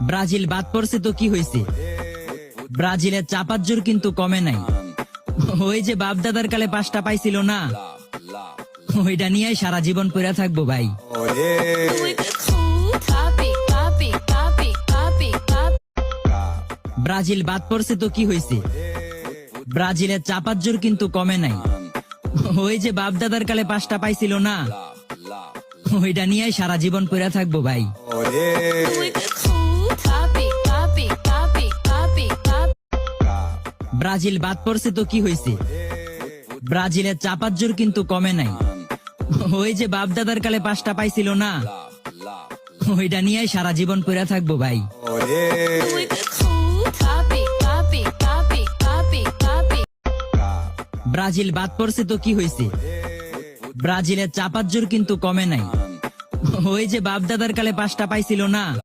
Brazil বাদ পড়ছে তো কি হয়েছে? ব্রাজিলের চাপার জোর কিন্তু কমে নাই। ওই যে বাপ দাদার কালে 5টা পাইছিল না, ওইটা নিয়ে সারা জীবন পড়ে থাকবো ভাই। ব্রাজিল বাদ পড়ছে তো কি হয়েছে? ব্রাজিলের চাপার জোর কিন্তু কমে নাই। ওই যে বাপ দাদার কালে 5টা পাইছিল না, ওইটা নিয়ে সারা জীবন পড়ে থাকবো ভাই। ব্রাজিল বাদ পড়ছে তো কি হয়েছে? ব্রাজিলের চাপার জোর কিন্তু কমে নাই। ওই যে বাপ দাদার কালে 5টা পাইছিল না, ওইটা নিয়ে সারা জীবন পড়ে থাকবো ভাই। ব্রাজিল বাদ পড়ছে তো কি হয়েছে? ব্রাজিলের চাপার জোর কিন্তু কমে নাই। ওই যে বাপ দাদার কালে 5টা পাইছিল না,